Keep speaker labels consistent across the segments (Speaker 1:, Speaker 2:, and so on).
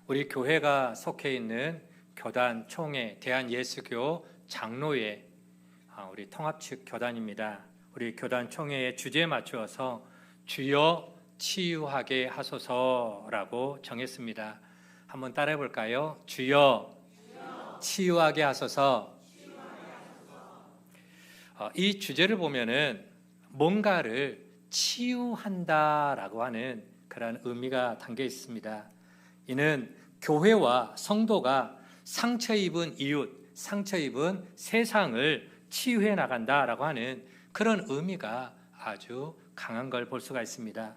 Speaker 1: 우리 교회가 속해 있는 교단 총회 대한예수교 장로회 우리 통합 측 교단입니다. 우리 교단 총회의 주제에 맞추어서 주여 치유하게 하소서라고 정했습니다. 한번 따라해 볼까요? 주여 치유하게 하소서. 이 주제를 보면은 뭔가를 치유한다라고 하는 그런 의미가 담겨 있습니다. 이는 교회와 성도가 상처 입은 이웃, 상처 입은 세상을 치유해 나간다라고 하는 그런 의미가 아주 강한 걸 볼 수가 있습니다.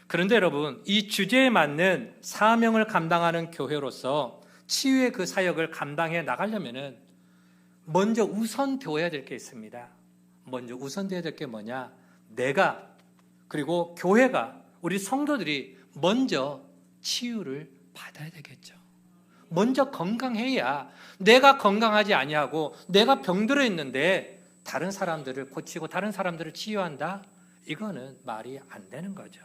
Speaker 1: 그런데 여러분, 이 주제에 맞는 사명을 감당하는 교회로서 치유의 그 사역을 감당해 나가려면은 먼저 우선되어야 될 게 있습니다. 먼저 우선되어야 될 게 뭐냐? 내가 그리고 교회가 우리 성도들이 먼저 치유를 받아야 되겠죠. 먼저 건강해야, 내가 건강하지 아니하고 내가 병들어 있는데 다른 사람들을 고치고 다른 사람들을 치유한다? 이거는 말이 안 되는 거죠.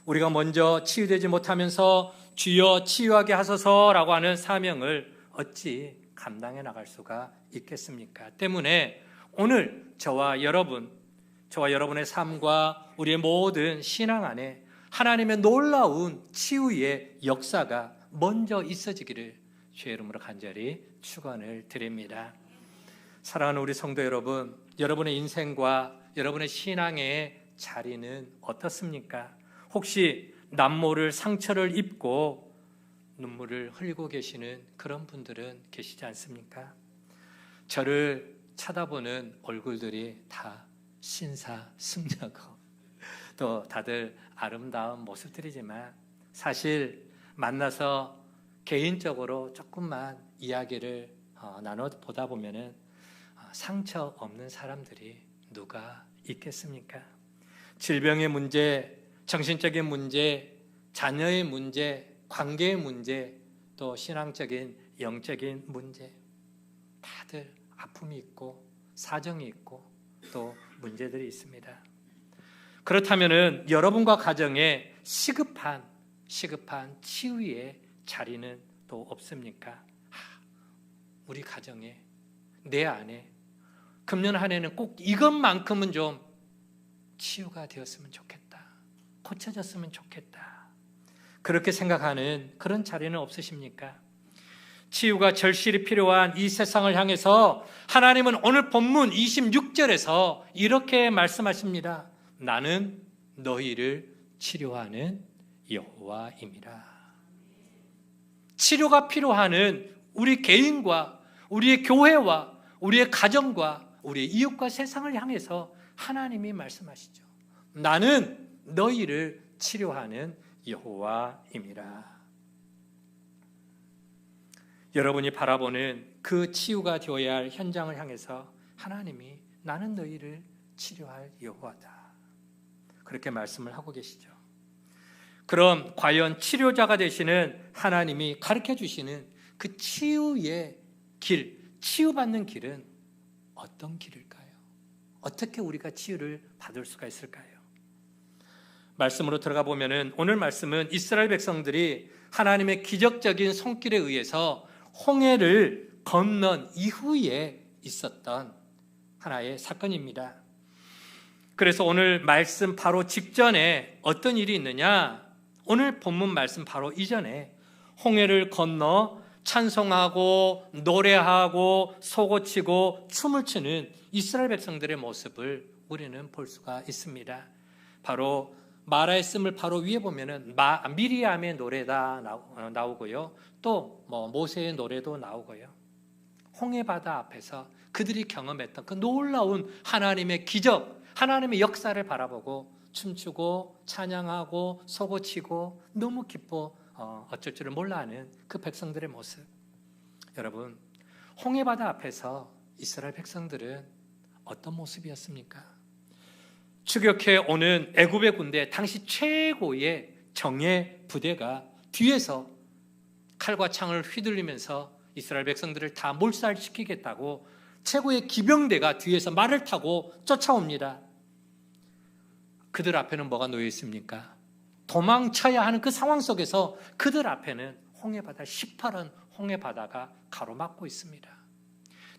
Speaker 1: 우리가 먼저 치유되지 못하면서 주여 치유하게 하소서라고 하는 사명을 어찌 감당해 나갈 수가 있겠습니까? 때문에 오늘 저와 여러분의 삶과 우리의 모든 신앙 안에 하나님의 놀라운 치유의 역사가 먼저 있어지기를 주의 이름으로 간절히 축원을 드립니다. 사랑하는 우리 성도 여러분, 여러분의 인생과 여러분의 신앙의 자리는 어떻습니까? 혹시 남모를 상처를 입고 눈물을 흘리고 계시는 그런 분들은 계시지 않습니까? 저를 쳐다보는 얼굴들이 다 신사숙녀고 또 다들 아름다운 모습들이지만 사실 만나서 개인적으로 조금만 이야기를 나눠보다 보면은 상처 없는 사람들이 누가 있겠습니까? 질병의 문제, 정신적인 문제, 자녀의 문제, 관계의 문제, 또 신앙적인 영적인 문제, 다들 아픔이 있고 사정이 있고 또 문제들이 있습니다. 그렇다면은 여러분과 가정에 시급한 치유의 자리는 또 없습니까? 우리 가정에, 내 안에 금년 한 해는 꼭 이것만큼은 좀 치유가 되었으면 좋겠다, 고쳐졌으면 좋겠다, 그렇게 생각하는 그런 자리는 없으십니까? 치유가 절실히 필요한 이 세상을 향해서 하나님은 오늘 본문 26절에서 이렇게 말씀하십니다. 나는 너희를 치료하는 여호와임이라. 치료가 필요하는 우리 개인과 우리의 교회와 우리의 가정과 우리의 이웃과 세상을 향해서 하나님이 말씀하시죠. 나는 너희를 치료하는 여호와임이라. 여러분이 바라보는 그 치유가 되어야 할 현장을 향해서 하나님이 나는 너희를 치료할 여호와다, 그렇게 말씀을 하고 계시죠. 그럼 과연 치료자가 되시는 하나님이 가르쳐 주시는 그 치유의 길, 치유받는 길은 어떤 길일까요? 어떻게 우리가 치유를 받을 수가 있을까요? 말씀으로 들어가 보면은 오늘 말씀은 이스라엘 백성들이 하나님의 기적적인 손길에 의해서 홍해를 건넌 이후에 있었던 하나의 사건입니다. 그래서 오늘 말씀 바로 직전에 어떤 일이 있느냐? 오늘 본문 말씀 바로 이전에 홍해를 건너 찬송하고 노래하고 소고치고 춤을 추는 이스라엘 백성들의 모습을 우리는 볼 수가 있습니다. 바로 마라의 씀을 바로 위에 보면은 미리암의 노래다 나오고요. 또 모세의 노래도 나오고요. 홍해 바다 앞에서 그들이 경험했던 그 놀라운 하나님의 기적, 하나님의 역사를 바라보고 춤추고 찬양하고 소고치고 너무 기뻐 어쩔 줄을 몰라하는 그 백성들의 모습. 여러분, 홍해 바다 앞에서 이스라엘 백성들은 어떤 모습이었습니까? 추격해 오는 애굽의 군대, 당시 최고의 정예 부대가 뒤에서 칼과 창을 휘둘리면서 이스라엘 백성들을 다 몰살시키겠다고 최고의 기병대가 뒤에서 말을 타고 쫓아옵니다. 그들 앞에는 뭐가 놓여 있습니까? 도망쳐야 하는 그 상황 속에서 그들 앞에는 홍해바다, 18원 홍해바다가 가로막고 있습니다.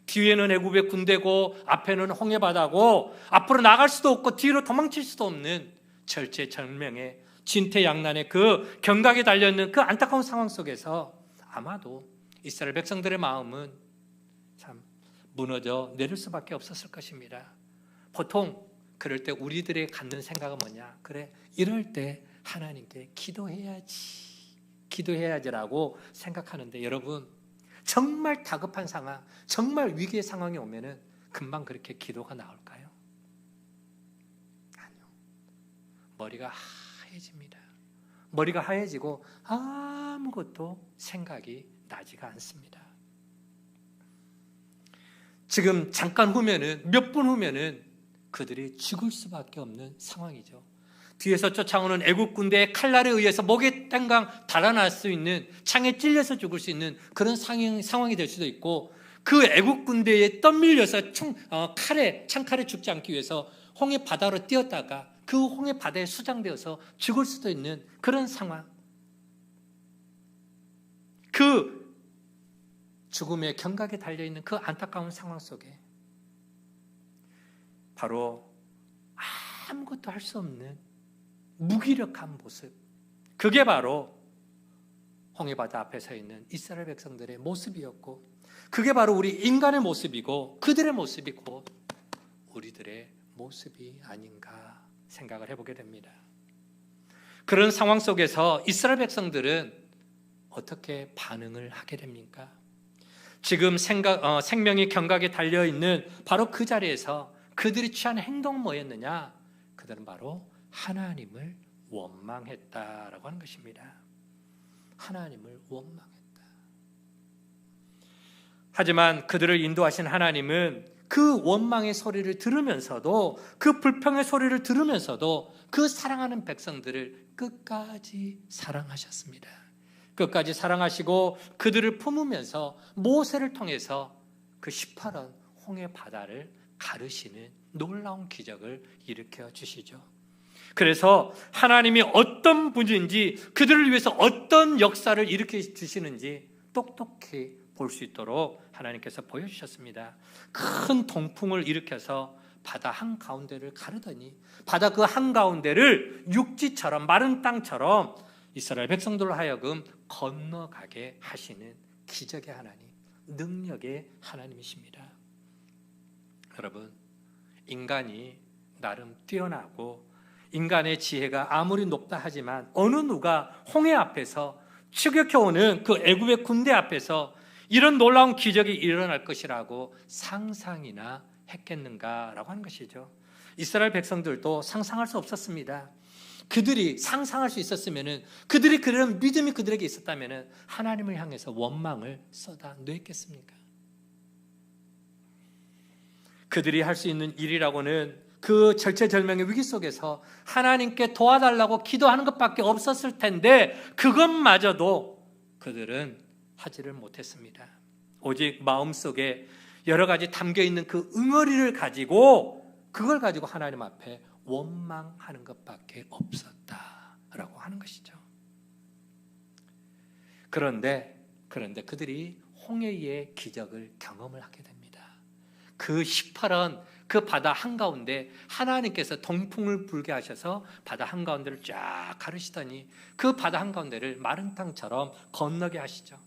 Speaker 1: 뒤에는 애굽의 군대고 앞에는 홍해바다고 앞으로 나갈 수도 없고 뒤로 도망칠 수도 없는 절체절명의 진퇴양난의 그 경각에 달려있는 그 안타까운 상황 속에서 아마도 이스라엘 백성들의 마음은 참 무너져 내릴 수밖에 없었을 것입니다. 보통 그럴 때 우리들의 갖는 생각은 뭐냐? 그래, 이럴 때 하나님께 기도해야지라고 생각하는데, 여러분 정말 다급한 상황, 정말 위기의 상황이 오면은 금방 그렇게 기도가 나올까요? 아니요. 머리가 하얘집니다. 머리가 하얘지고 아무것도 생각이 나지가 않습니다. 지금 잠깐 후면은, 몇 분 후면은 그들이 죽을 수밖에 없는 상황이죠. 뒤에서 쫓아오는 애국 군대의 칼날에 의해서 목에 땡강 달아날 수 있는, 창에 찔려서 죽을 수 있는 그런 상황이 될 수도 있고, 그 애국 군대에 떠밀려서 창칼에 죽지 않기 위해서 홍해 바다로 뛰었다가 그 홍해 바다에 수장되어서 죽을 수도 있는 그런 상황, 그 죽음의 경각에 달려있는 그 안타까운 상황 속에 바로 아무것도 할 수 없는 무기력한 모습, 그게 바로 홍해바다 앞에 서 있는 이스라엘 백성들의 모습이었고, 그게 바로 우리 인간의 모습이고 그들의 모습이고 우리들의 모습이 아닌가 생각을 해보게 됩니다. 그런 상황 속에서 이스라엘 백성들은 어떻게 반응을 하게 됩니까? 지금 생명이 경각에 달려있는 바로 그 자리에서 그들이 취한 행동은 뭐였느냐? 그들은 바로 하나님을 원망했다라고 하는 것입니다. 하나님을 원망했다. 하지만 그들을 인도하신 하나님은 그 원망의 소리를 들으면서도, 그 불평의 소리를 들으면서도 그 사랑하는 백성들을 끝까지 사랑하셨습니다. 끝까지 사랑하시고 그들을 품으면서 모세를 통해서 그 18원 홍해 바다를 가르시는 놀라운 기적을 일으켜 주시죠. 그래서 하나님이 어떤 분인지, 그들을 위해서 어떤 역사를 일으켜 주시는지 똑똑히 볼 수 있도록 하나님께서 보여주셨습니다. 큰 동풍을 일으켜서 바다 한가운데를 가르더니 바다 그 한가운데를 육지처럼, 마른 땅처럼 이스라엘 백성들로 하여금 건너가게 하시는 기적의 하나님, 능력의 하나님이십니다. 여러분, 인간이 나름 뛰어나고 인간의 지혜가 아무리 높다 하지만 어느 누가 홍해 앞에서 추격해오는 그 애굽의 군대 앞에서 이런 놀라운 기적이 일어날 것이라고 상상이나 했겠는가라고 하는 것이죠. 이스라엘 백성들도 상상할 수 없었습니다. 그들이 상상할 수 있었으면은, 그들이 그런 믿음이 그들에게 있었다면은 하나님을 향해서 원망을 쏟아냈겠습니까? 그들이 할 수 있는 일이라고는 그 절체절명의 위기 속에서 하나님께 도와달라고 기도하는 것밖에 없었을 텐데, 그것마저도 그들은 하지를 못했습니다. 오직 마음속에 여러 가지 담겨있는 그 응어리를 가지고, 그걸 가지고 하나님 앞에 원망하는 것밖에 없었다라고 하는 것이죠. 그런데 그들이 홍해의 기적을 경험을 하게 됩니다. 그 18원 그 바다 한가운데 하나님께서 동풍을 불게 하셔서 바다 한가운데를 쫙 가르시더니 그 바다 한가운데를 마른 땅처럼 건너게 하시죠.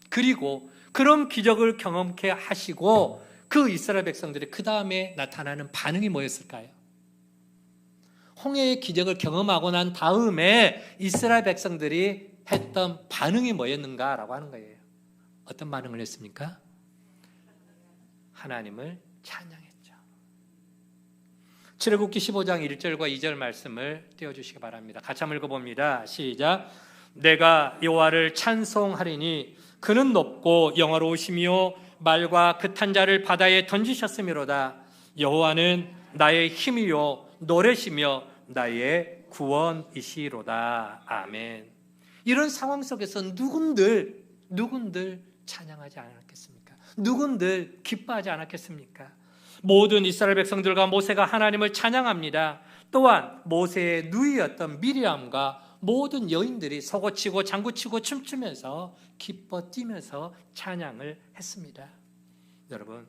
Speaker 1: 그리고 그런 기적을 경험케 하시고 그 이스라엘 백성들이 그 다음에 나타나는 반응이 뭐였을까요? 홍해의 기적을 경험하고 난 다음에 이스라엘 백성들이 했던 반응이 뭐였는가라고 하는 거예요. 어떤 반응을 했습니까? 하나님을 찬양했죠. 출애굽기 15장 1절과 2절 말씀을 띄워주시기 바랍니다. 같이 한번 읽어봅니다. 시작. 내가 여호와를 찬송하리니 그는 높고 영화로우시며 말과 긋한 자를 바다에 던지셨음이로다. 여호와는 나의 힘이요 노래시며 나의 구원이시로다. 아멘. 이런 상황 속에서 누군들 찬양하지 않았겠습니까? 누군들 기뻐하지 않았겠습니까? 모든 이스라엘 백성들과 모세가 하나님을 찬양합니다. 또한 모세의 누이였던 미리암과 모든 여인들이 서고치고 장구치고 춤추면서 기뻐 뛰면서 찬양을 했습니다. 여러분,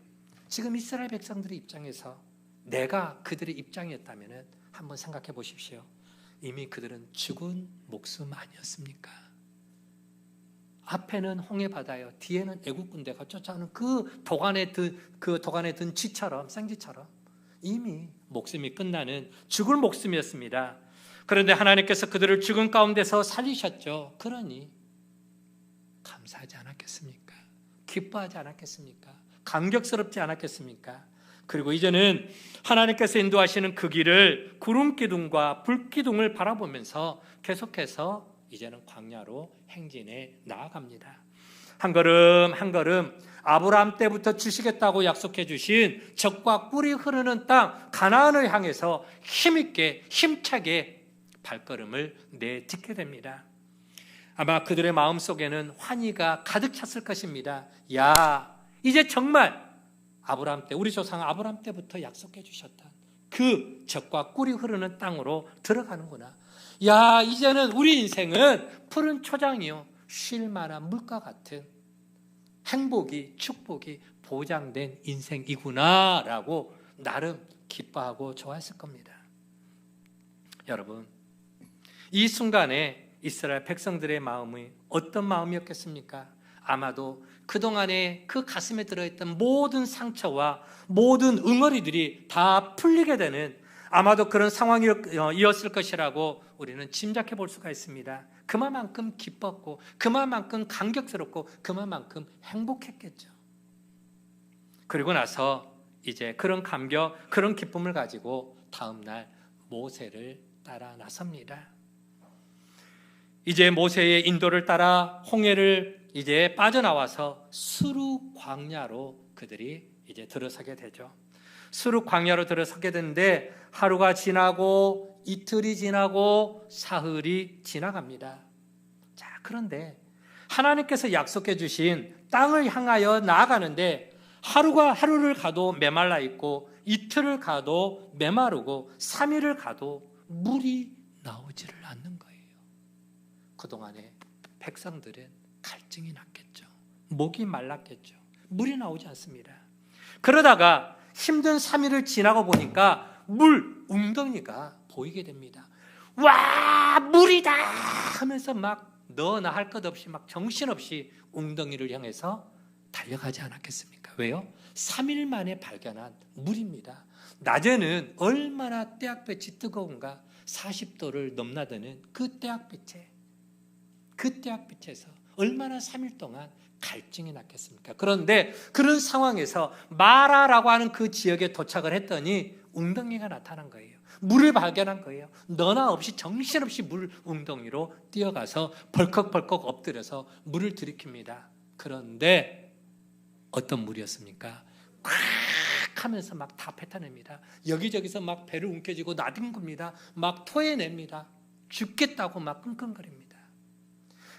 Speaker 1: 지금 이스라엘 백성들의 입장에서 내가 그들의 입장이었다면 한번 생각해 보십시오. 이미 그들은 죽은 목숨 아니었습니까? 앞에는 홍해바다요, 뒤에는 애국 군대가 쫓아오는 그 도간에 든 쥐처럼, 생쥐처럼 이미 목숨이 끝나는 죽을 목숨이었습니다. 그런데 하나님께서 그들을 죽은 가운데서 살리셨죠. 그러니 감사하지 않았겠습니까? 기뻐하지 않았겠습니까? 감격스럽지 않았겠습니까? 그리고 이제는 하나님께서 인도하시는 그 길을 구름 기둥과 불 기둥을 바라보면서 계속해서 이제는 광야로 행진해 나아갑니다. 한 걸음 한 걸음 아브라함 때부터 주시겠다고 약속해 주신 젖과 꿀이 흐르는 땅 가나안을 향해서 힘있게 힘차게 발걸음을 내딛게 됩니다. 아마 그들의 마음속에는 환희가 가득 찼을 것입니다. 야, 이제 정말 아브라함 때, 우리 조상 아브라함 때부터 약속해 주셨던 그 젖과 꿀이 흐르는 땅으로 들어가는구나. 야, 이제는 우리 인생은 푸른 초장이요, 쉴 만한 물과 같은 행복이, 축복이 보장된 인생이구나 라고 나름 기뻐하고 좋아했을 겁니다. 여러분, 이 순간에 이스라엘 백성들의 마음이 어떤 마음이었겠습니까? 아마도 그동안에 그 가슴에 들어있던 모든 상처와 모든 응어리들이 다 풀리게 되는 아마도 그런 상황이었을 것이라고 우리는 짐작해 볼 수가 있습니다. 그만큼 기뻤고 그만큼 감격스럽고 그만큼 행복했겠죠. 그리고 나서 이제 그런 감격, 그런 기쁨을 가지고 다음 날 모세를 따라 나섭니다. 이제 모세의 인도를 따라 홍해를 이제 빠져나와서 수르 광야로 그들이 이제 들어서게 되죠. 수르 광야로 들어서게 되는데 하루가 지나고 이틀이 지나고 사흘이 지나갑니다. 자, 그런데 하나님께서 약속해 주신 땅을 향하여 나아가는데 하루를 가도 메말라 있고 이틀을 가도 메마르고 3일을 가도 물이 나오지를 않는 거예요. 그동안에 백성들은 갈증이 났겠죠. 목이 말랐겠죠. 물이 나오지 않습니다. 그러다가 힘든 3일을 지나고 보니까 물 웅덩이가 보이게 됩니다. 와, 물이다 하면서 막 너나 할 것 없이 막 정신없이 웅덩이를 향해서 달려가지 않았겠습니까? 왜요? 3일 만에 발견한 물입니다. 낮에는 얼마나 떼약볕이 뜨거운가, 40도를 넘나드는 그 떼약빛에서 얼마나 3일 동안 갈증이 났겠습니까? 그런데 그런 상황에서 마라라고 하는 그 지역에 도착을 했더니 웅덩이가 나타난 거예요. 물을 발견한 거예요. 너나 없이 정신없이 물 웅덩이로 뛰어가서 벌컥벌컥 엎드려서 물을 들이킵니다. 그런데 어떤 물이었습니까? 콱 하면서 막 다 뱉어냅니다. 여기저기서 막 배를 움켜쥐고 나뒹굽니다. 막 토해냅니다. 죽겠다고 막 끙끙거립니다.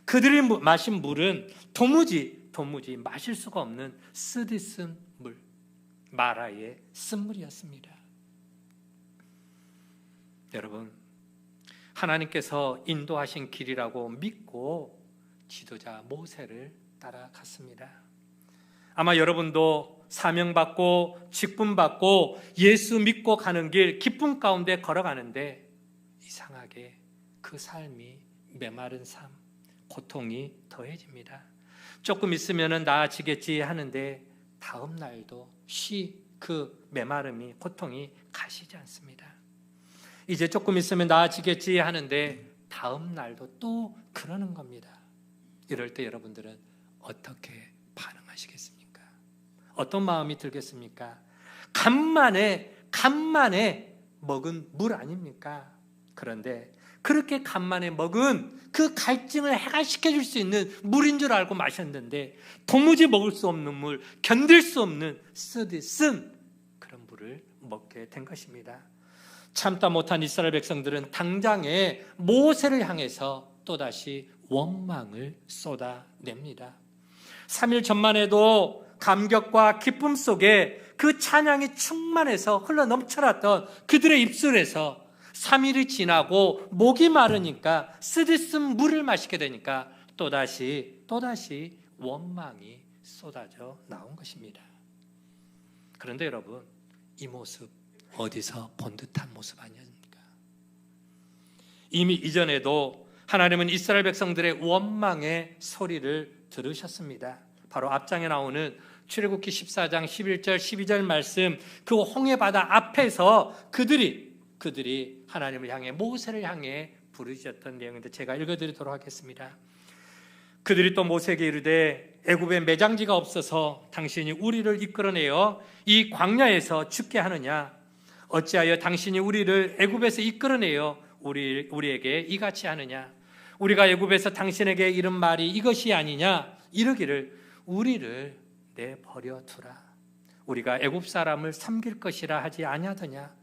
Speaker 1: 그들이 마신 물은 도무지 마실 수가 없는 쓰디쓴 물, 마라의 쓴물이었습니다. 여러분, 하나님께서 인도하신 길이라고 믿고 지도자 모세를 따라갔습니다. 아마 여러분도 사명받고 직분받고 예수 믿고 가는 길 기쁨 가운데 걸어가는데 이상하게 그 삶이 메마른 삶, 고통이 더해집니다. 조금 있으면 나아지겠지 하는데 다음 날도 그 메마름이, 고통이 가시지 않습니다. 이제 조금 있으면 나아지겠지 하는데 다음 날도 또 그러는 겁니다. 이럴 때 여러분들은 어떻게 반응하시겠습니까? 어떤 마음이 들겠습니까? 간만에 먹은 물 아닙니까? 그런데 그렇게 간만에 먹은 그 갈증을 해결시켜줄 수 있는 물인 줄 알고 마셨는데 도무지 먹을 수 없는 물, 견딜 수 없는 쓰디쓴 그런 물을 먹게 된 것입니다. 참다 못한 이스라엘 백성들은 당장에 모세를 향해서 또다시 원망을 쏟아냅니다. 3일 전만 해도 감격과 기쁨 속에 그 찬양이 충만해서 흘러 넘쳐났던 그들의 입술에서 3일이 지나고 목이 마르니까 쓰디쓴 물을 마시게 되니까 또다시 원망이 쏟아져 나온 것입니다. 그런데 여러분, 이 모습 어디서 본 듯한 모습 아니십니까? 이미 이전에도 하나님은 이스라엘 백성들의 원망의 소리를 들으셨습니다. 바로 앞장에 나오는 출애굽기 14장 11절 12절 말씀, 그 홍해바다 앞에서 그들이 하나님을 향해, 모세를 향해 부르짖었던 내용인데 제가 읽어드리도록 하겠습니다. 그들이 또 모세에게 이르되 애굽에 매장지가 없어서 당신이 우리를 이끌어내어 이 광야에서 죽게 하느냐? 어찌하여 당신이 우리를 애굽에서 이끌어내어 우리에게 이같이 하느냐? 우리가 애굽에서 당신에게 이른 말이 이것이 아니냐? 이르기를 우리를 내버려 두라. 우리가 애굽 사람을 섬길 것이라 하지 아니하더냐?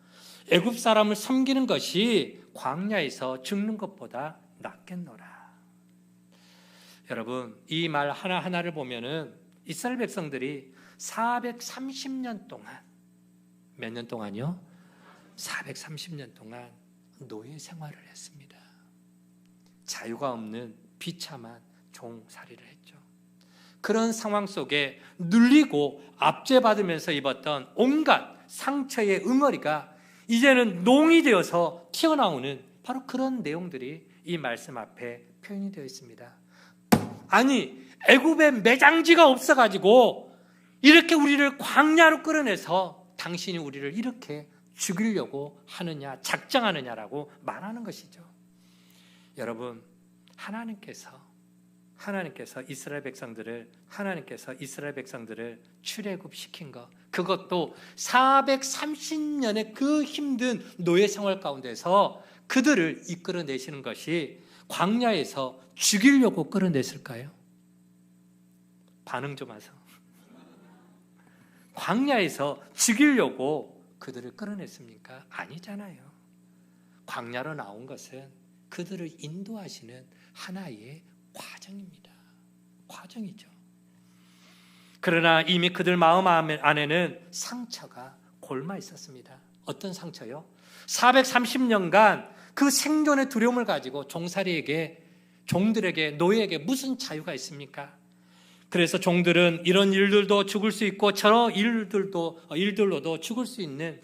Speaker 1: 애굽 사람을 섬기는 것이 광야에서 죽는 것보다 낫겠노라. 여러분, 이 말 하나하나를 보면은 이스라엘 백성들이 430년 동안, 몇 년 동안요? 430년 동안 노예 생활을 했습니다. 자유가 없는 비참한 종살이를 했죠. 그런 상황 속에 눌리고 압제받으면서 입었던 온갖 상처의 응어리가 이제는 농이 되어서 튀어나오는 바로 그런 내용들이 이 말씀 앞에 표현이 되어 있습니다. 아니, 애굽에 매장지가 없어가지고 이렇게 우리를 광야로 끌어내서 당신이 우리를 이렇게 죽이려고 하느냐, 작정하느냐라고 말하는 것이죠. 여러분, 하나님께서 이스라엘 백성들을 출애굽시킨 것, 그것도 430년의 그 힘든 노예 생활 가운데서 그들을 이끌어내시는 것이 광야에서 죽이려고 끌어냈을까요? 반응 좀 하세요. 광야에서 죽이려고 그들을 끌어냈습니까? 아니잖아요. 광야로 나온 것은 그들을 인도하시는 하나의 과정입니다. 과정이죠. 그러나 이미 그들 마음 안에는 상처가 골마 있었습니다. 어떤 상처요? 430년간 그 생존의 두려움을 가지고 종들에게, 노예에게 무슨 자유가 있습니까? 그래서 종들은 이런 일들도 죽을 수 있고 저런 일들로도 죽을 수 있는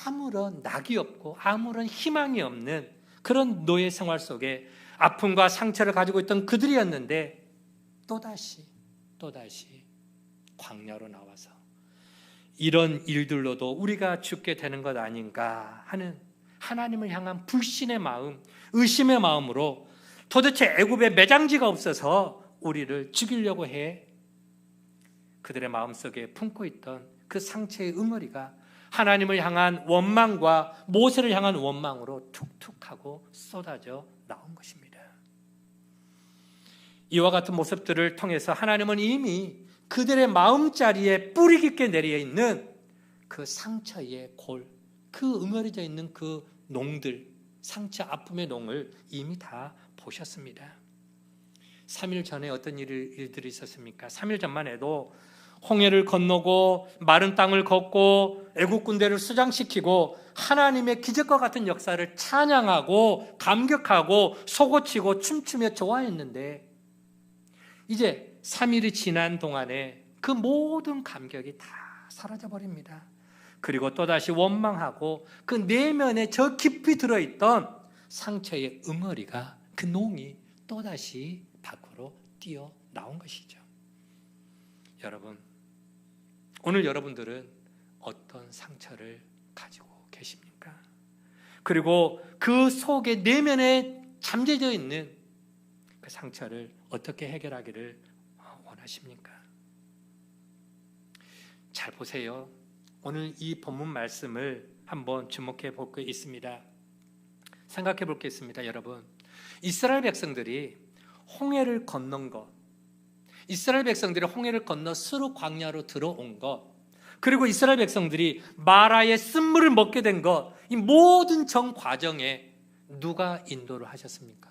Speaker 1: 아무런 낙이 없고 아무런 희망이 없는 그런 노예 생활 속에 아픔과 상처를 가지고 있던 그들이었는데 또다시 광야로 나와서 이런 일들로도 우리가 죽게 되는 것 아닌가 하는 하나님을 향한 불신의 마음, 의심의 마음으로 도대체 애굽에 매장지가 없어서 우리를 죽이려고 해 그들의 마음속에 품고 있던 그 상처의 응어리가 하나님을 향한 원망과 모세를 향한 원망으로 툭툭하고 쏟아져 나온 것입니다. 이와 같은 모습들을 통해서 하나님은 이미 그들의 마음자리에 뿌리 깊게 내려 있는 그 상처의 골, 그 응어리져 있는 그 농들, 상처 아픔의 농을 이미 다 보셨습니다. 3일 전에 어떤 일들이 있었습니까? 3일 전만 해도 홍해를 건너고 마른 땅을 걷고 애국 군대를 수장시키고 하나님의 기적과 같은 역사를 찬양하고 감격하고 솟구치고 춤추며 좋아했는데 이제 3일이 지난 동안에 그 모든 감격이 다 사라져버립니다. 그리고 또다시 원망하고 그 내면에 저 깊이 들어있던 상처의 응어리가, 그 농이 또다시 밖으로 뛰어나온 것이죠. 여러분, 오늘 여러분들은 어떤 상처를 가지고 계십니까? 그리고 그 속에 내면에 잠재져 있는 그 상처를 어떻게 해결하기를 원하십니까? 잘 보세요. 오늘 이 본문 말씀을 한번 주목해 볼 게 있습니다. 생각해 볼 게 있습니다. 여러분, 이스라엘 백성들이 홍해를 건넌 것, 이스라엘 백성들이 홍해를 건너 스루 광야로 들어온 것, 그리고 이스라엘 백성들이 마라의 쓴물을 먹게 된 것, 이 모든 전 과정에 누가 인도를 하셨습니까?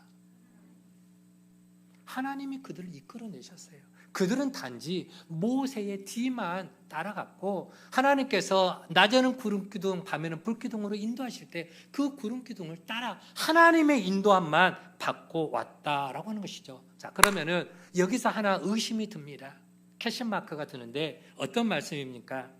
Speaker 1: 하나님이 그들을 이끌어내셨어요. 그들은 단지 모세의 뒤만 따라갔고 하나님께서 낮에는 구름기둥, 밤에는 불기둥으로 인도하실 때 그 구름기둥을 따라 하나님의 인도함만 받고 왔다라고 하는 것이죠. 자, 그러면은 여기서 하나 의심이 듭니다. 캐션마크가 드는데 어떤 말씀입니까?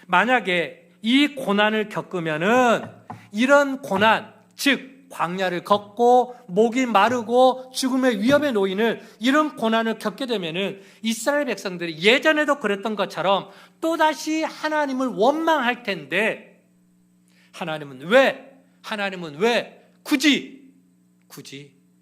Speaker 1: 만약에 이 고난을 겪으면은 이런 고난, 즉 광야를 걷고 목이 마르고 죽음의 위협에 놓이는 이런 고난을 겪게 되면은 이스라엘 백성들이 예전에도 그랬던 것처럼 또다시 하나님을 원망할 텐데 하나님은 왜 굳이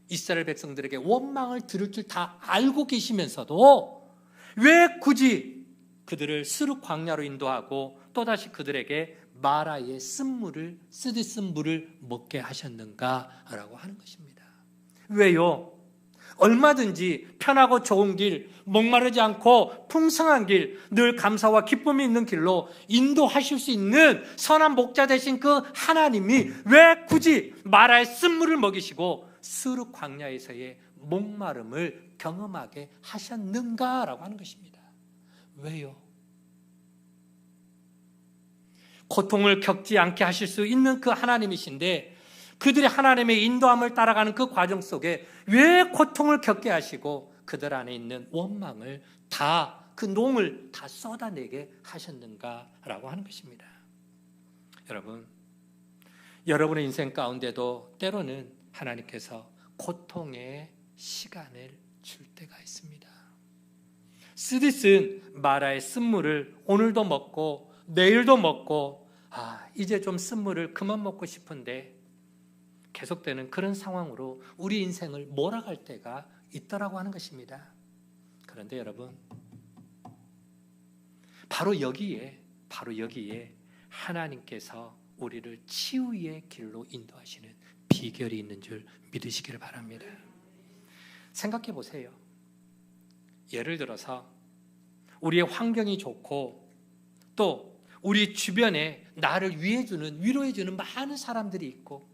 Speaker 1: 이스라엘 백성들에게 원망을 들을 줄 다 알고 계시면서도 왜 굳이 그들을 스룹 광야로 인도하고 또다시 그들에게 마라의 쓰디쓴 물을 먹게 하셨는가라고 하는 것입니다. 왜요? 얼마든지 편하고 좋은 길, 목마르지 않고 풍성한 길, 늘 감사와 기쁨이 있는 길로 인도하실 수 있는 선한 목자 되신 그 하나님이 왜 굳이 마라의 쓴물을 먹이시고 스룹 광야에서의 목마름을 경험하게 하셨는가라고 하는 것입니다. 왜요? 고통을 겪지 않게 하실 수 있는 그 하나님이신데 그들이 하나님의 인도함을 따라가는 그 과정 속에 왜 고통을 겪게 하시고 그들 안에 있는 원망을 다, 그 농을 다 쏟아내게 하셨는가라고 하는 것입니다. 여러분의 인생 가운데도 때로는 하나님께서 고통의 시간을 줄 때가 있습니다. 쓰디쓴 마라의 쓴물을 오늘도 먹고 내일도 먹고 이제 좀 쓴물을 그만 먹고 싶은데 계속되는 그런 상황으로 우리 인생을 몰아갈 때가 있더라고 하는 것입니다. 그런데 여러분, 바로 여기에 하나님께서 우리를 치유의 길로 인도하시는 비결이 있는 줄 믿으시기를 바랍니다. 생각해 보세요. 예를 들어서 우리의 환경이 좋고 또 우리 주변에 나를 위로해주는 많은 사람들이 있고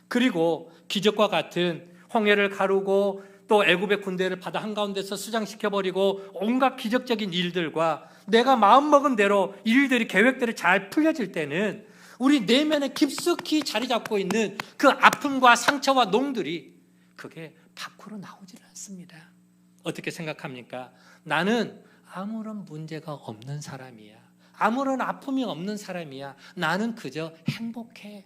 Speaker 1: 그리고 기적과 같은 홍해를 가르고 또 애굽의 군대를 바다 한가운데서 수장시켜버리고 온갖 기적적인 일들과 내가 마음먹은 대로 일들이 계획대로 잘 풀려질 때는 우리 내면에 깊숙이 자리 잡고 있는 그 아픔과 상처와 농들이 그게 밖으로 나오질 않습니다. 어떻게 생각합니까? 나는 아무런 문제가 없는 사람이야. 아무런 아픔이 없는 사람이야. 나는 그저 행복해.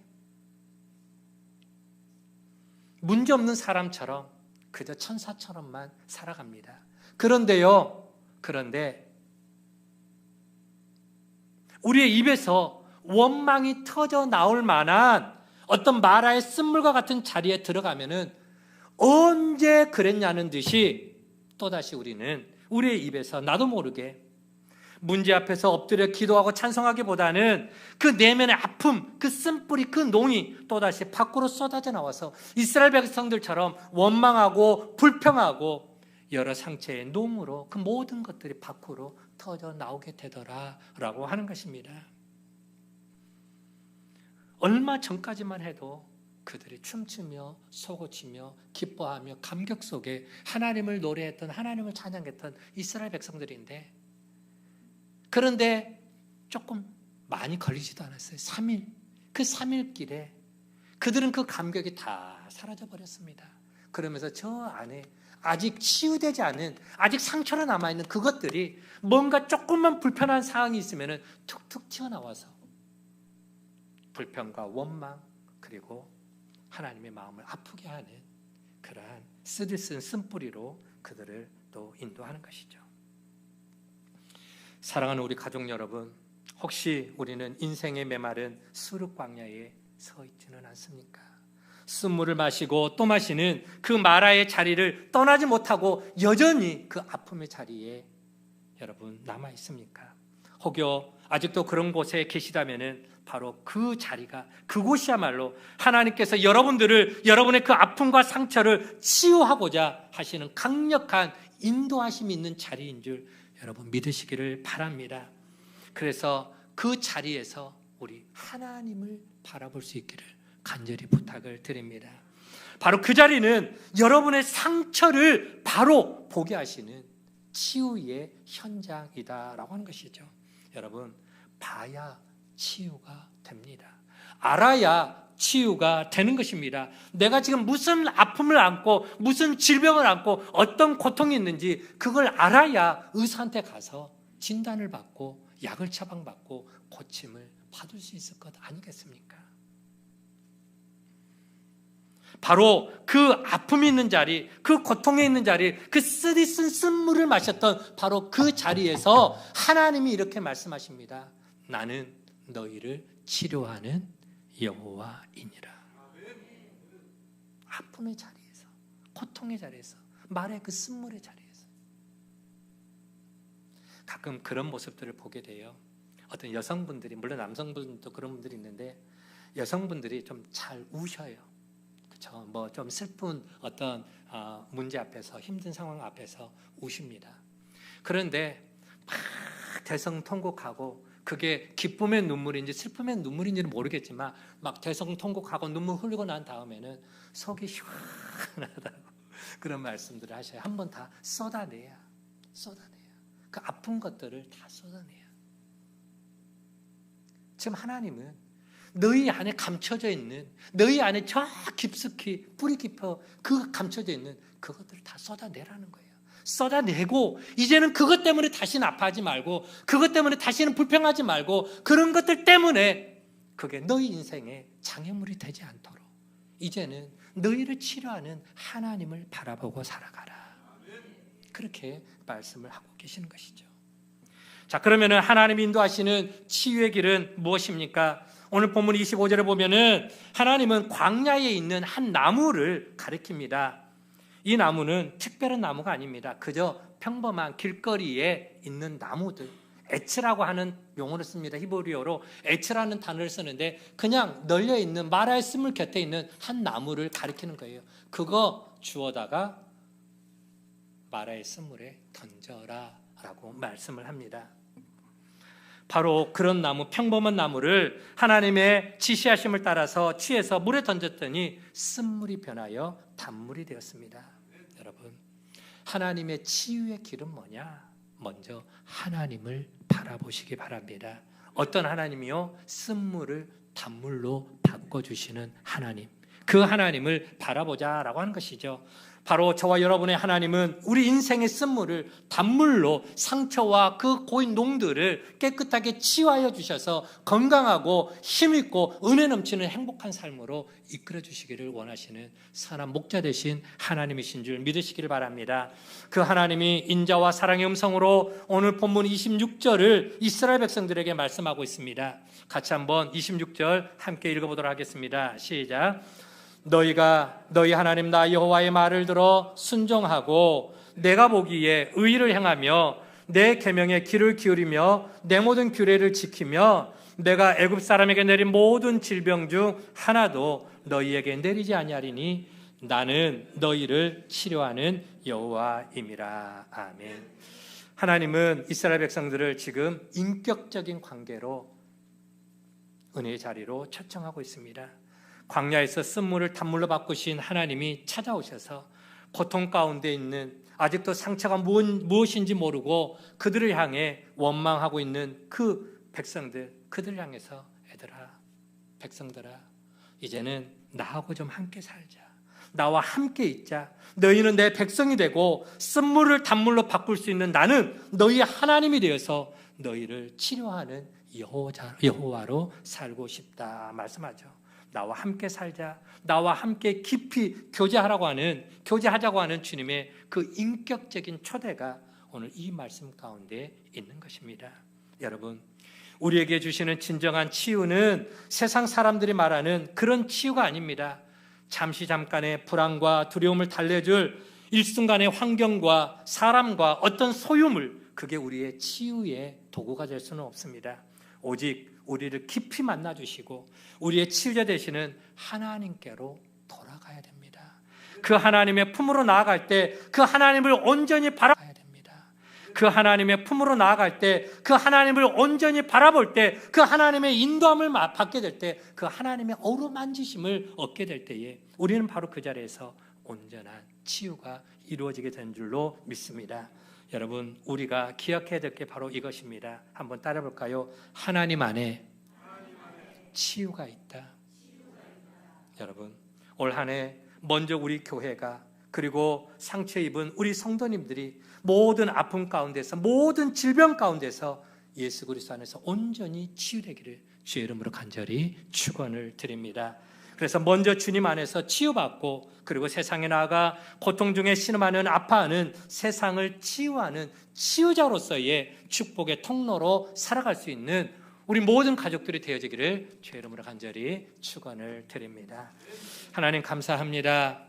Speaker 1: 문제 없는 사람처럼 그저 천사처럼만 살아갑니다. 그런데 우리의 입에서 원망이 터져 나올 만한 어떤 마라의 쓴물과 같은 자리에 들어가면은 언제 그랬냐는 듯이 또다시 우리는 우리의 입에서 나도 모르게 문제 앞에서 엎드려 기도하고 찬송하기보다는 그 내면의 아픔, 그 쓴뿌리, 그 농이 또다시 밖으로 쏟아져 나와서 이스라엘 백성들처럼 원망하고 불평하고 여러 상처의 농으로 그 모든 것들이 밖으로 터져 나오게 되더라라고 하는 것입니다. 얼마 전까지만 해도 그들이 춤추며 소고치며 기뻐하며 감격 속에 하나님을 노래했던, 하나님을 찬양했던 이스라엘 백성들인데, 그런데 조금 많이 걸리지도 않았어요. 3일. 그 3일 길에 그들은 그 감격이 다 사라져 버렸습니다. 그러면서 저 안에 아직 치유되지 않은, 아직 상처로 남아있는 그것들이 뭔가 조금만 불편한 상황이 있으면 툭툭 튀어나와서 불평과 원망, 그리고 하나님의 마음을 아프게 하는 그러한 쓰디쓴 쓴뿌리로 그들을 또 인도하는 것이죠. 사랑하는 우리 가족 여러분, 혹시 우리는 인생의 메마른 수르 광야에 서 있지는 않습니까? 쓴물을 마시고 또 마시는 그 마라의 자리를 떠나지 못하고 여전히 그 아픔의 자리에 여러분 남아 있습니까? 혹여 아직도 그런 곳에 계시다면은 바로 그 자리가, 그곳이야말로 하나님께서 여러분의 그 아픔과 상처를 치유하고자 하시는 강력한 인도하심이 있는 자리인 줄 여러분 믿으시기를 바랍니다. 그래서 그 자리에서 우리 하나님을 바라볼 수 있기를 간절히 부탁을 드립니다. 바로 그 자리는 여러분의 상처를 바로 보게 하시는 치유의 현장이다라고 하는 것이죠. 여러분, 봐야 치유가 됩니다. 알아야 치유가 되는 것입니다. 내가 지금 무슨 아픔을 안고 무슨 질병을 안고 어떤 고통이 있는지 그걸 알아야 의사한테 가서 진단을 받고 약을 처방받고 고침을 받을 수 있을 것 아니겠습니까? 바로 그 아픔이 있는 자리, 그 고통에 있는 자리, 그 쓰디쓴 쓴물을 마셨던 바로 그 자리에서 하나님이 이렇게 말씀하십니다. 나는 너희를 치료하는 여호와이니라. 아픔의 자리에서, 고통의 자리에서, 말의 그 쓴물의 자리에서 가끔 그런 모습들을 보게 돼요. 어떤 여성분들이, 물론 남성분도 그런 분들이 있는데 여성분들이 좀 잘 우셔요. 그렇죠? 뭐 좀 슬픈 어떤 문제 앞에서, 힘든 상황 앞에서 우십니다. 그런데 막 대성통곡하고 그게 기쁨의 눈물인지 슬픔의 눈물인지는 모르겠지만 막 대성통곡하고 눈물 흘리고 난 다음에는 속이 시원하다고 그런 말씀들을 하셔요. 한번 다 쏟아내야 그 아픈 것들을 다 쏟아내야. 지금 하나님은 너희 안에 감춰져 있는, 너희 안에 저 깊숙이 뿌리 깊어 그 감춰져 있는 그것들을 다 쏟아내라는 거예요. 쏟아내고 이제는 그것 때문에 다시는 아파하지 말고, 그것 때문에 다시는 불평하지 말고, 그런 것들 때문에 그게 너희 인생의 장애물이 되지 않도록 이제는 너희를 치료하는 하나님을 바라보고 살아가라. 그렇게 말씀을 하고 계시는 것이죠. 자, 그러면은 하나님이 인도하시는 치유의 길은 무엇입니까? 오늘 본문 25절에 보면은 하나님은 광야에 있는 한 나무를 가리킵니다. 이 나무는 특별한 나무가 아닙니다. 그저 평범한 길거리에 있는 나무들, 에츠라고 하는 용어를 씁니다. 히브리어로 에츠라는 단어를 쓰는데 그냥 널려 있는 마라의 쓴물 곁에 있는 한 나무를 가리키는 거예요. 그거 주워다가 마라의 쓴물에 던져라라고 말씀을 합니다. 바로 그런 나무, 평범한 나무를 하나님의 지시하심을 따라서 취해서 물에 던졌더니 쓴물이 변하여 단물이 되었습니다. 여러분, 하나님의 치유의 길은 뭐냐? 먼저 하나님을 바라보시기 바랍니다. 어떤 하나님이요? 쓴물을 단물로 바꿔주시는 하나님, 그 하나님을 바라보자라고 하는 것이죠. 바로 저와 여러분의 하나님은 우리 인생의 쓴물을 단물로 상처와 그 고인 농들을 깨끗하게 치유하여 주셔서 건강하고 힘있고 은혜 넘치는 행복한 삶으로 이끌어 주시기를 원하시는 선한 목자 되신 하나님이신 줄 믿으시기를 바랍니다. 그 하나님이 인자와 사랑의 음성으로 오늘 본문 26절을 이스라엘 백성들에게 말씀하고 있습니다. 같이 한번 26절 함께 읽어보도록 하겠습니다. 시작. 너희가 너희 하나님 나 여호와의 말을 들어 순종하고 내가 보기에 의를 행하며 내 계명에 귀를 기울이며 내 모든 규례를 지키며 내가 애굽 사람에게 내린 모든 질병 중 하나도 너희에게 내리지 아니하리니 나는 너희를 치료하는 여호와임이라. 아멘. 하나님은 이스라엘 백성들을 지금 인격적인 관계로 은혜의 자리로 초청하고 있습니다. 광야에서 쓴물을 단물로 바꾸신 하나님이 찾아오셔서 고통 가운데 있는, 아직도 상처가 무엇인지 모르고 그들을 향해 원망하고 있는 그 백성들, 그들을 향해서 애들아, 백성들아, 이제는 나하고 좀 함께 살자. 나와 함께 있자. 너희는 내 백성이 되고 쓴물을 단물로 바꿀 수 있는 나는 너희의 하나님이 되어서 너희를 치료하는 여호와로 살고 싶다 말씀하죠. 나와 함께 살자, 나와 함께 깊이 교제하자고 하는 주님의 그 인격적인 초대가 오늘 이 말씀 가운데 있는 것입니다. 여러분, 우리에게 주시는 진정한 치유는 세상 사람들이 말하는 그런 치유가 아닙니다. 잠깐의 불안과 두려움을 달래줄 일순간의 환경과 사람과 어떤 소유물, 그게 우리의 치유의 도구가 될 수는 없습니다. 오직 우리를 깊이 만나주시고 우리의 치유자 되시는 하나님께로 돌아가야 됩니다. 그 하나님의 품으로 나아갈 때 그 하나님을 온전히 바라봐야 됩니다. 그 하나님의 품으로 나아갈 때, 그 하나님을 온전히 바라볼 때, 그 하나님의 인도함을 받게 될 때, 그 하나님의 어루만지심을 얻게 될 때에 우리는 바로 그 자리에서 온전한 치유가 이루어지게 된 줄로 믿습니다. 여러분, 우리가 기억해야 될 게 바로 이것입니다. 한번 따라 볼까요? 하나님 안에 치유가 있다. 여러분, 올 한 해 먼저 우리 교회가, 그리고 상처 입은 우리 성도님들이 모든 아픔 가운데서, 모든 질병 가운데서 예수 그리스도 안에서 온전히 치유되기를 주의 이름으로 간절히 축원을 드립니다. 그래서 먼저 주님 안에서 치유받고, 그리고 세상에 나아가 고통 중에 신음하는, 아파하는, 세상을 치유하는 치유자로서의 축복의 통로로 살아갈 수 있는 우리 모든 가족들이 되어지기를 주의 이름으로 간절히 축원을 드립니다. 하나님 감사합니다.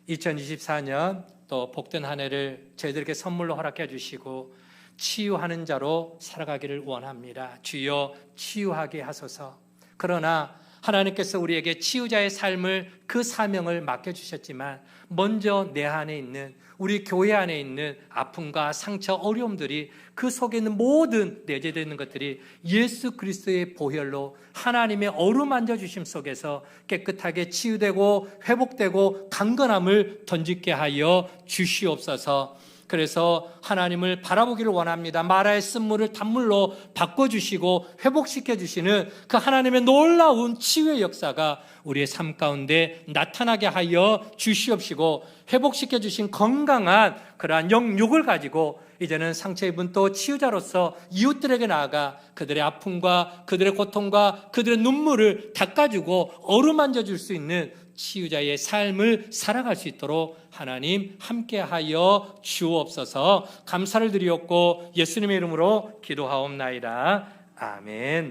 Speaker 1: 2024년 또 복된 한 해를 저희들에게 선물로 허락해 주시고 치유하는 자로 살아가기를 원합니다. 주여 치유하게 하소서. 그러나 하나님께서 우리에게 치유자의 삶을, 그 사명을 맡겨주셨지만 먼저 내 안에 있는, 우리 교회 안에 있는 아픔과 상처, 어려움들이, 그 속에 있는 모든 내재되어 있는 것들이 예수 그리스도의 보혈로 하나님의 어루만져 주심 속에서 깨끗하게 치유되고 회복되고 강건함을 던지게 하여 주시옵소서. 그래서 하나님을 바라보기를 원합니다. 마라의 쓴물을 단물로 바꿔주시고 회복시켜주시는 그 하나님의 놀라운 치유의 역사가 우리의 삶 가운데 나타나게 하여 주시옵시고, 회복시켜주신 건강한 그러한 영육을 가지고 이제는 상처 입은 또 치유자로서 이웃들에게 나아가 그들의 아픔과 그들의 고통과 그들의 눈물을 닦아주고 어루만져 줄 수 있는 치유자의 삶을 살아갈 수 있도록 하나님 함께하여 주옵소서. 감사를 드리옵고 예수님의 이름으로 기도하옵나이다. 아멘.